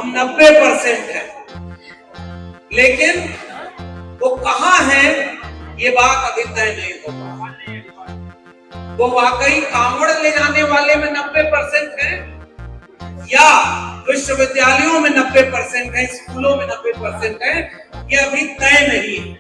हम 90% है, लेकिन वो कहां है ये बात अभी तय नहीं हो पा। वो वाकई कांवड़ ले जाने वाले में 90% है या विश्वविद्यालयों में 90% है, स्कूलों में 90% है, ये अभी तय नहीं है।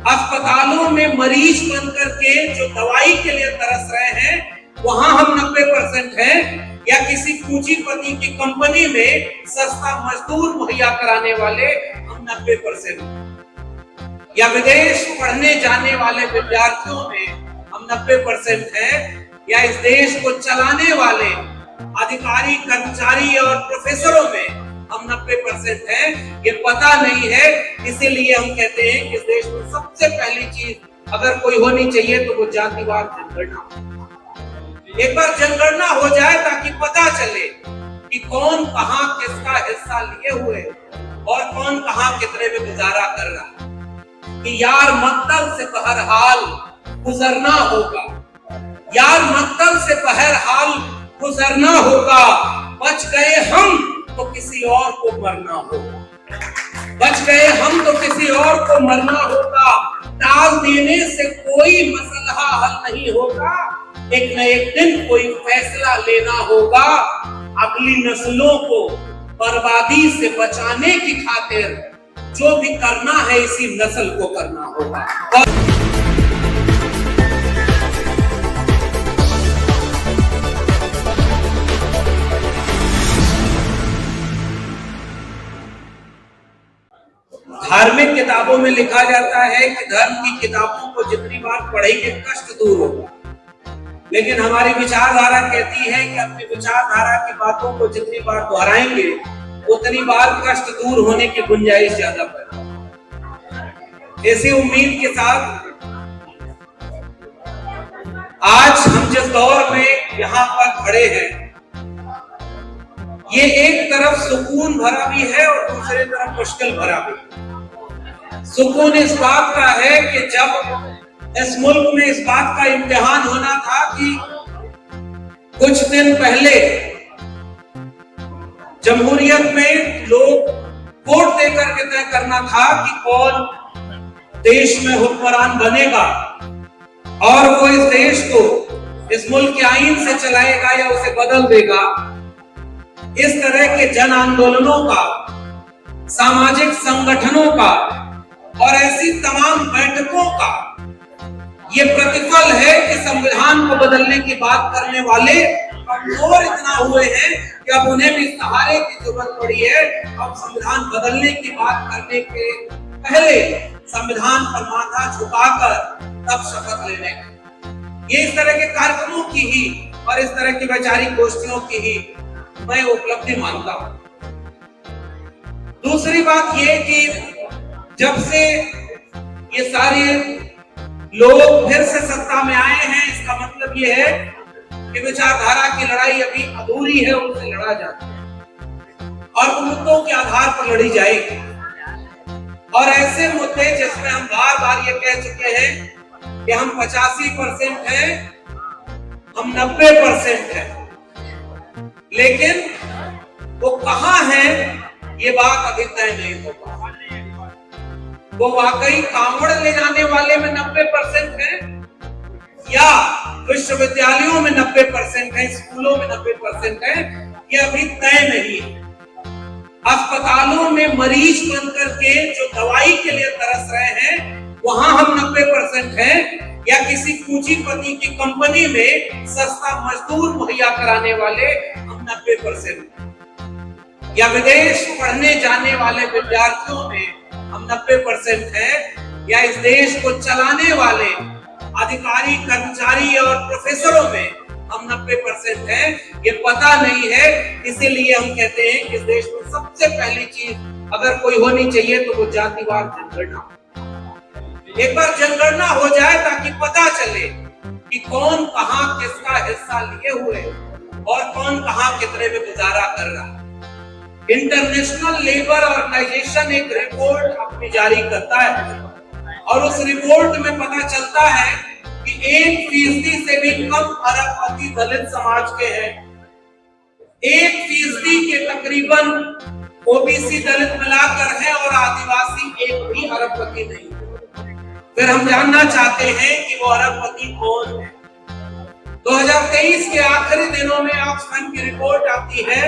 अस्पतालों में मरीज बन करके जो दवाई के लिए तरस रहे हैं वहां हम 90% हैं, या किसी पूंजीपति की कंपनी में सस्ता मजदूर मुहैया कराने वाले हम 90%, या विदेश पढ़ने जाने वाले विद्यार्थियों में हम 90% हैं, या इस देश को चलाने वाले अधिकारी, कर्मचारी और प्रोफेसरों में हम 90% हैं, ये पता नहीं है। इसीलिए हम कहते हैं कि इस देश में सबसे पहली चीज अगर कोई होनी चाहिए तो वो जातिवार जनगणना। एक बार जनगणना हो जाए ताकि पता चले कि कौन कहां किसका हिस्सा लिए हुए और कौन कहां कितने में गुजारा कर रहा है। कि यार मक्तल से बहरहाल गुजरना होगा, यार मक्तल से बहरहाल गुजरना होगा, बच गए हम तो किसी और को मरना होगा, बच गए हम तो किसी और को मरना होगा। टाल देने से कोई मसला हल नहीं होगा, एक न एक दिन कोई फैसला लेना होगा। अगली नस्लों को बर्बादी से बचाने की खातिर जो भी करना है इसी नस्ल को करना होगा। धार्मिक किताबों में लिखा जाता है कि धर्म की किताबों को जितनी बार पढ़ेंगे कष्ट दूर होगा, लेकिन हमारी विचारधारा कहती है कि अपनी विचारधारा की बातों को जितनी बार दोहराएंगे उतनी बार कष्ट दूर होने की गुंजाइश ज्यादा बढ़ेगी। इसी उम्मीद के साथ आज हम जिस दौर में यहाँ पर खड़े हैं, ये एक तरफ सुकून भरा भी है और दूसरी तरफ मुश्किल भरा भी। सुकून इस बात का है कि जब इस मुल्क में इस बात का इम्तिहान होना था कि कुछ दिन पहले जमहूरियत में लोग वोट देकर के तय करना था कि कौन देश में हुक्मरान बनेगा और वो इस देश को इस मुल्क के आईन से चलाएगा या उसे बदल देगा। इस तरह के जन आंदोलनों का, सामाजिक संगठनों का और ऐसी तमाम बैठकों का ये प्रतिफल है कि संविधान को बदलने की बात करने वाले कमजोर इतना हुए हैं कि अब उन्हें भी सहारे की जरूरत पड़ी है। अब संविधान बदलने की बात करने के पहले संविधान पर माथा झुकाकर तब शपथ लेने का। ये इस तरह के कार्यक्रमों की ही और इस तरह की वैचारिक गोष्ठियों की ही मैं उपलब्धि मानता हूं। दूसरी बात ये कि जब से ये सारे लोग फिर से सत्ता में आए हैं, इसका मतलब ये है कि विचारधारा की लड़ाई अभी अधूरी है, उनसे लड़ा जाता है और मुद्दों के आधार पर लड़ी जाएगी। और ऐसे मुद्दे जिसमें हम बार बार ये कह चुके हैं कि हम 85% हैं, हम 90% हैं, लेकिन वो कहां है ये बात अभी तय नहीं हो पा। वो वाकई कांवड़ ले जाने वाले में 90% है या विश्वविद्यालयों में 90% है, स्कूलों में 90% है, ये अभी तय नहीं है। अस्पतालों में मरीज बन करके जो दवाई के लिए तरस रहे हैं वहां हम 90% हैं, या किसी पूंजीपति की कंपनी में सस्ता मजदूर मुहैया कराने वाले हम 90%, या विदेश पढ़ने जाने वाले विद्यार्थियों में हम 90% हैं, या इस देश को चलाने वाले अधिकारी, कर्मचारी और प्रोफेसरों में हम 90% हैं, ये पता नहीं है। इसीलिए हम कहते हैं कि इस देश में सबसे पहली चीज अगर कोई होनी चाहिए तो वो जातिवार जनगणना। एक बार जनगणना हो जाए ताकि पता चले कि कौन कहां किसका हिस्सा लिए हुए और कौन कहां कितने में गुजारा कर रहा है। इंटरनेशनल लेबर ऑर्गेनाइजेशन एक रिपोर्ट अपनी जारी करता है और उस रिपोर्ट में पता चलता है कि 1% से भी कम अरबपति दलित समाज के हैं, 1% के तकरीबन ओबीसी दलित मिलाकर है और आदिवासी एक भी अरबपति नहीं। फिर हम जानना चाहते हैं कि वो अरबपति कौन है। 2023 के आखिरी दिनों में ऑक्सफैम की रिपोर्ट आती है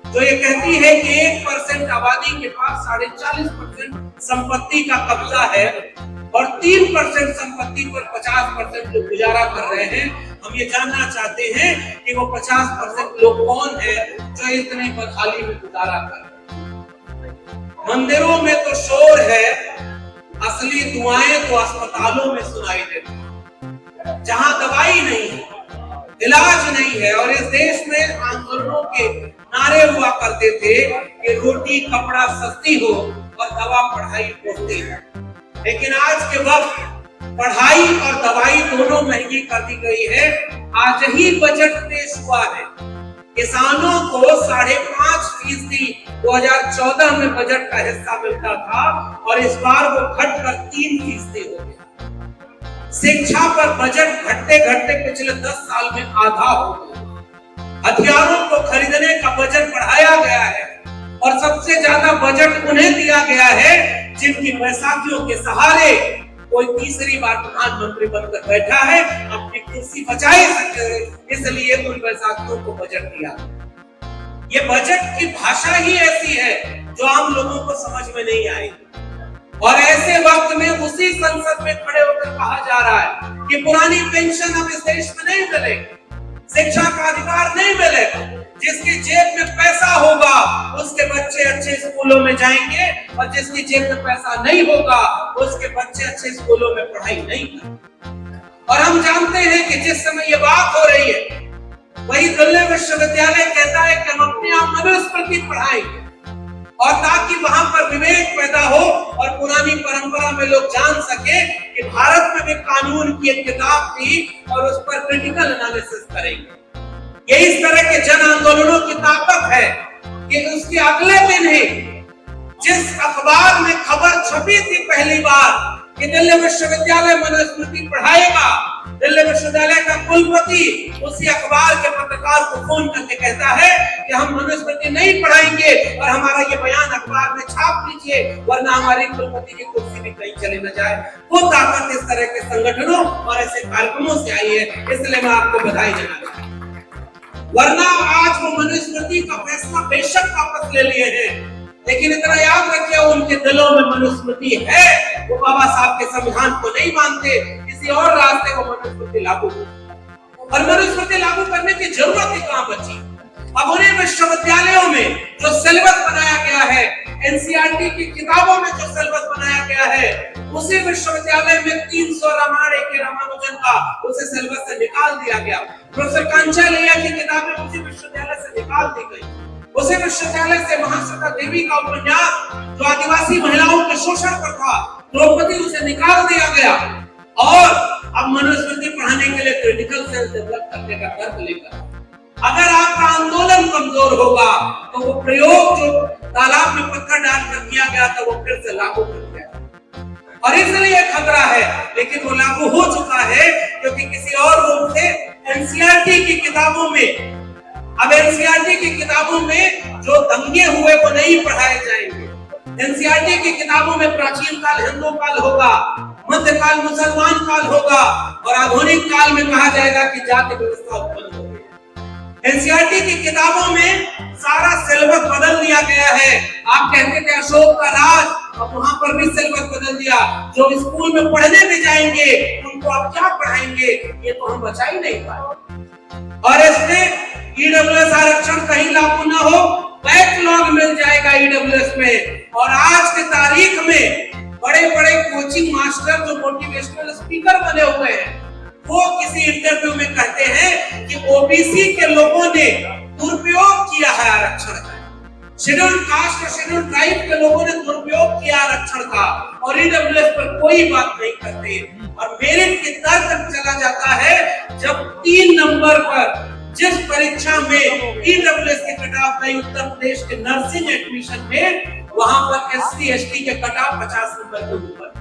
जो ये कहती है कि 1% आबादी के पास 40.5% संपत्ति का कब्जा है और 3% संपत्ति पर 50% लोग गुजारा कर रहे हैं। हम ये जानना चाहते हैं कि वो 50% लोग कौन है जो इतने बदहाली में गुजारा कर रहे हैं। मंदिरों में तो शोर है, असली दुआएं तो अस्पतालों में सुनाई देती हैं, जहां दवाई नहीं है, इलाज नहीं है। और इस देश में आंदोलनों के नारे हुआ करते थे कि रोटी कपड़ा सस्ती हो और दवा पढ़ाई सस्ती है। लेकिन आज के वक्त पढ़ाई और दवाई दोनों महंगी कर दी गई है। आज ही बजट पेश हुआ है, किसानों को 5.5% 2014 में बजट का हिस्सा मिलता था और इस बार वो घटकर 3% हो गया। शिक्षा पर बजट घटते घटते पिछले 10 साल में आधा हो गया। हथियारों को खरीदने का बजट बढ़ाया गया है और सबसे ज्यादा बजट उन्हें दिया गया है जिनकी बैसाखियों के सहारे कोई तीसरी बार प्रधानमंत्री बनकर बैठा है, अपनी कुर्सी बचाए सके, इसलिए उन बैसाखियों को बजट दिया। ये बजट की भाषा ही ऐसी है जो आम लोगों को समझ में नहीं आएगी। और ऐसे वक्त में उसी संसद में खड़े होकर कहा जा रहा है कि पुरानी पेंशन अब इस देश में नहीं मिलेगी, शिक्षा का अधिकार नहीं मिलेगा। जिसकी जेब में पैसा होगा उसके बच्चे अच्छे स्कूलों में जाएंगे और जिसकी जेब में पैसा नहीं होगा उसके बच्चे अच्छे स्कूलों में पढ़ाई नहीं करेंगे। और हम जानते हैं कि जिस समय ये बात हो रही है वही दिल्ली विश्वविद्यालय कहता है कि हम अपने आप मनुस्मृति पढ़ाएंगे और ताकि वहां पर विवेक पैदा हो और पुरानी परंपरा में लोग जान सके कि भारत में भी कानून की एक किताब थी और उस पर क्रिटिकल एनालिसिस करेंगे। ये इस तरह के जन आंदोलनों की ताकत है कि उसके अगले दिन ही जिस अखबार में खबर छपी थी पहली बार कि दिल्ली विश्वविद्यालय मनुस्मृति पढ़ाएगा, दिल्ली विश्वविद्यालय का कुलपति उसी अखबार के पत्रकार को फोन करके कहता है कि हम मनुस्मृति नहीं पढ़ाएंगे और हमारा ये बयान अखबार में छाप लीजिए वरना हमारी कुलपति की कुर्सी भी कहीं चले न जाए। वो ताकत इस तरह के संगठनों और ऐसे कार्यक्रमों से आई है, इसलिए मैं आपको बधाई देना चाहता हूं। वरना आज वो मनुस्मृति का फैसला बेशक वापस ले लिए हैं, लेकिन इतना याद रखिए उनके दिलों में मनुस्मृति है। वो बाबा साहब के संविधान को नहीं मानते, किसी और रास्ते को मनुस्मृति लागू और मनुस्मृति लागू करने की जरूरत ही कहां बची। अब उन्हें विश्वविद्यालयों में जो सिलेबस बनाया गया है, एनसीईआरटी की किताबों में जो सिलेबस बनाया गया है, उसी विश्वविद्यालय में 300 रामायण के रामानुजन का उसे सिलेबस से निकाल दिया गया। प्रोफेसर कांचालैया की किताबें उसी विश्वविद्यालय से निकाल दी गई। उसी विश्वविद्यालय से महाश्वेता देवी का उपन्यास जो आदिवासी महिलाओं के शोषण पर था, द्रौपदी, उसे निकाल दिया गया। और अब मनुस्मृति पढ़ाने के लिए क्रिटिकल सेल डेवलप करने का तर्क लेकर अगर आपका आंदोलन कमजोर होगा तो वो प्रयोग जो तालाब में पत्थर डालकर किया गया था वो फिर से लागू कर दिया और इसलिए खतरा है। लेकिन वो लागू हो चुका है क्योंकि किसी और रूप से एनसीईआरटी की किताबों में, अब एनसीईआरटी की किताबों में जो दंगे हुए वो नहीं पढ़ाए जाएंगे। एनसीईआरटी की किताबों में प्राचीन काल हिंदू काल होगा, मध्यकाल मुसलमान काल होगा और आधुनिक काल में कहा जाएगा कि जाति व्यवस्था उत्पन्न हो गई। एनसीईआरटी की किताबों में सारा सिलेबस बदल दिया गया है। आप कहते थे अशोक का राज, अब वहां पर भी सिलेबस बदल दिया। जो स्कूल में पढ़ने भी जाएंगे उनको आप क्या पढ़ाएंगे, ये तो हम बचा ही नहीं पाए। और इसमें ईडब्ल्यूएस आरक्षण कहीं लागू ना हो, बैकलॉग मिल जाएगा ईडब्ल्यूएस में। और आज के तारीख में बड़े बड़े कोचिंग मास्टर जो मोटिवेशनल स्पीकर बने हुए हैं वो किसी इंटरव्यू में कहते हैं कि ओबीसी के लोगों ने दुरुपयोग किया है आरक्षण का, शेड्यूल्ड कास्ट और शेड्यूल्ड ट्राइब के लोगों ने दुरुपयोग किया आरक्षण का और ईडब्ल्यूएस पर कोई बात नहीं करते। और मेरिट की दर तक चला जाता है जब 3 नंबर पर जिस परीक्षा में ईडब्ल्यूएस के कट ऑफ गई उत्तर प्रदेश के नर्सिंग एडमिशन में, वहां पर एससी एसटी के कट ऑफ 50 नंबर के ऊपर।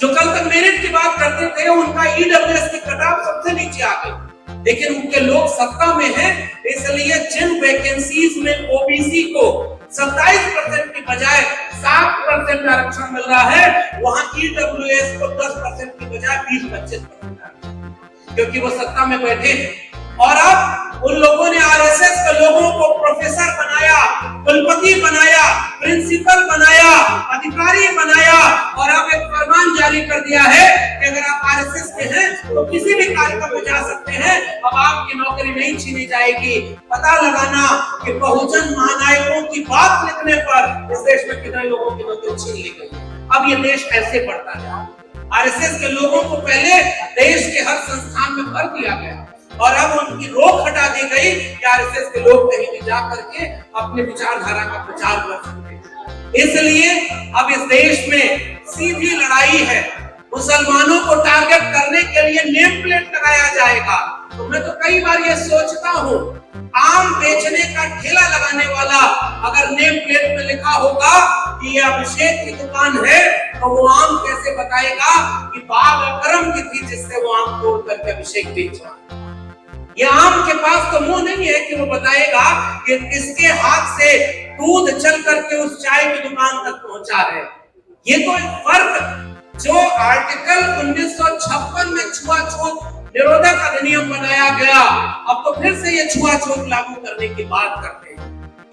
जो कल तक मेरिट की बात करते थे उनका ईडब्ल्यूएस की कट ऑफ सबसे नीचे आ गई। लेकिन उनके लोग सत्ता में हैं, इसलिए जिन वैकेंसीज में ओबीसी को 27% की बजाय 7% आरक्षण मिल रहा है, वहां ईडब्ल्यूएस को 10% की बजाय 20-25%, क्योंकि वो सत्ता में बैठे हैं। और अब उन लोगों ने आरएसएस के लोगों को प्रोफेसर बनाया, कुलपति बनाया, प्रिंसिपल बनाया, अधिकारी बनाया, और अब एक फरमान जारी कर दिया है कि अगर आप आरएसएस के हैं तो किसी भी कार्यक्रम में जा सकते हैं, अब आपकी नौकरी नहीं छीनी जाएगी। पता लगाना कि बहुजन महानायकों की बात लिखने पर इस देश में कितने लोगों की नौकरी छीन ली गई। अब ये देश ऐसे बढ़ता है। आरएसएस के लोगों को पहले देश के हर संस्थान में भर दिया गया, और अब उनकी रोक हटा दी गई कि आरएसएस के लोग कहीं भी जा करके अपने विचारधारा का प्रचार कर सकते हैं। इसलिए अब इस देश में सीधी लड़ाई है। मुसलमानों को टारगेट करने के लिए नेम प्लेट लगाया जाएगा। तो मैं तो कई बार ये सोचता हूँ, आम बेचने का ठेला लगाने वाला अगर नेम प्लेट में लिखा होगा कि ये अभिषेक की दुकान है, तो वो आम कैसे बताएगा कि बाग अकरम की थी जिससे वो आम तोड़ करके अभिषेक बेच रहा है। ये आम के पास तो मुंह नहीं है कि वो बताएगा कि किसके हाथ से दूध चल करके उस चाय की दुकान तक पहुंचा है। ये तो एक फर्क जो आर्टिकल 1956 में छुआछूत निरोधक अधिनियम बनाया गया, अब तो फिर से ये छुआछूत लागू करने की बात करते हैं।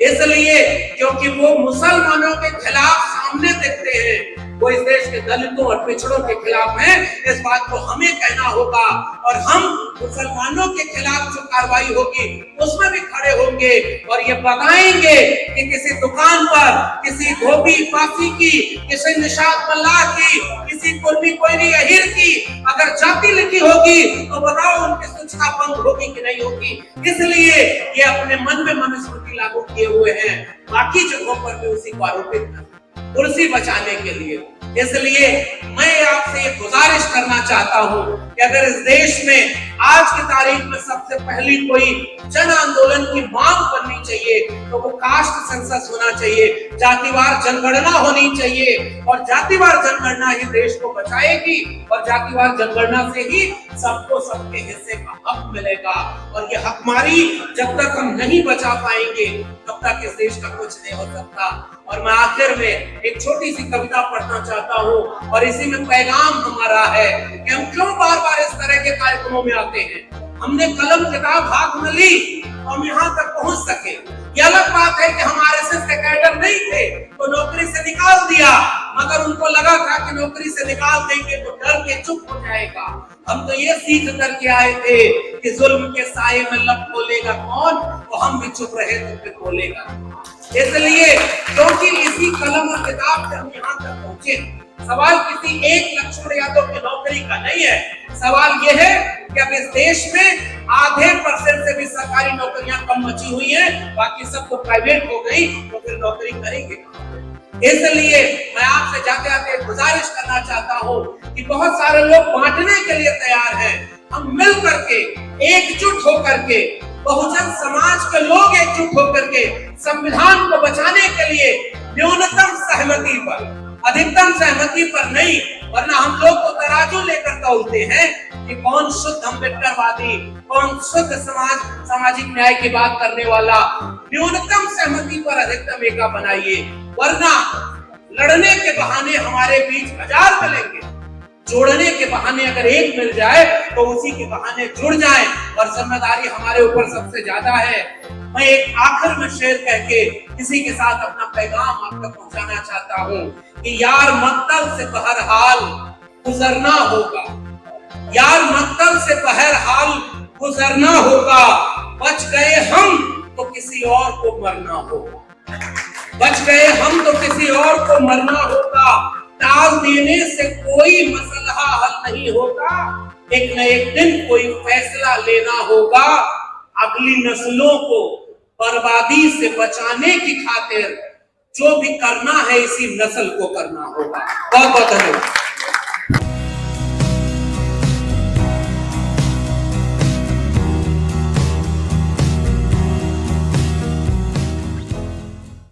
इसलिए क्योंकि वो मुसलमानों के खिलाफ सामने देखते हैं, वो इस देश के दलितों और पिछड़ों के खिलाफ है। इस बात को हमें कहना होगा, और हम मुसलमानों के खिलाफ जो कार्रवाई होगी उसमें भी खड़े होंगे और ये बताएंगे कि किसी दुकान पर किसी धोबी पासी की, किसी निशात मल्लाह की, किसी कुर्मी कोयरी अहीर की अगर जाति लिखी होगी तो बताओ उनकी सूचना बंद होगी कि नहीं होगी। इसलिए ये अपने मन में मनुस्मृति लागू किए हुए हैं, बाकी जगहों पर भी उसी को आरोपित कर कुर्सी बचाने के लिए। इसलिए मैं आपसे ये गुजारिश करना चाहता हूं कि अगर इस देश में आज की तारीख में सबसे पहली कोई जन आंदोलन की मांग बननी चाहिए तो वो कास्ट सेंसस होना चाहिए, जातिवार जनगणना होनी चाहिए, और जातिवार जनगणना ही देश को बचाएगी, और जातिवार जनगणना से ही सबको सबके हिस्से का हक मिलेगा। और ये हकमारी जब तक हम नहीं बचा पाएंगे तब तक इस देश का कुछ नहीं हो सकता। और मैं आखिर में एक छोटी सी कविता पढ़ना चाहता हूँ, और इसी में पैगाम हमारा है कि हम क्यों बार बार इस तरह के कार्यक्रमों में आते हैं। हमने कलम किताब हाथ में ली, हम यहाँ तक पहुंच सके। ये अलग बात है कि हम आरएसएस के कैडर नहीं थे तो नौकरी से निकाल दिया, मगर उनको लगा था कि नौकरी से निकाल देंगे तो डर के चुप हो जाएगा। हम तो ये सीख करके आए थे कि जुल्म के साये में लब खोलेगा कौन, तो हम भी चुप रहे तो फिर बोलेगा। इसलिए क्योंकि इसी कलम और किताब से हम यहाँ तक पहुंचे। सवाल किसी एक लक्ष्मण यादव की नौकरी का नहीं है, सवाल यह है कि अब इस देश में आधे % से भी सरकारी नौकरियां कम बची हुई हैं, बाकी सब तो प्राइवेट हो गई, तो फिर नौकरी करेंगे। इसलिए मैं आपसे जाते जाते गुजारिश करना चाहता हूँ कि बहुत सारे लोग बांटने के लिए तैयार हैं, हम मिल करके एकजुट होकर के, बहुजन समाज के लोग एकजुट होकर के संविधान को बचाने के लिए न्यूनतम सहमति पर, अधिकतम सहमति पर नहीं, वरना हम लोग तो तराजू लेकर तौलते हैं कि कौन शुद्ध अम्बेडकरवादी, कौन शुद्ध सामाजिक न्याय की बात करने वाला। न्यूनतम सहमति पर अधिकतम एका बनाइए, वरना लड़ने के बहाने हमारे बीच 1000 मिलेंगे, जोड़ने के बहाने अगर एक मिल जाए तो उसी के बहाने जुड़ जाए, और जिम्मेदारी हमारे ऊपर सबसे ज्यादा है। मैं एक आखिर में शेर कह के इसी के साथ अपना पैगाम आप तक पहुंचाना चाहता हूँ कि यार मक्तल से बहरहाल गुजरना होगा, यार मक्तल से बहरहाल गुजरना होगा, बच गए हम तो किसी और को मरना होगा, बच गए हम तो किसी और को मरना होगा, टाल देने से कोई मसला हल नहीं होगा, एक न एक दिन कोई फैसला लेना होगा, अगली नस्लों को बर्बादी से बचाने की खातिर जो भी करना है इसी नस्ल को करना होगा। बहुत बहुत धन्यवाद।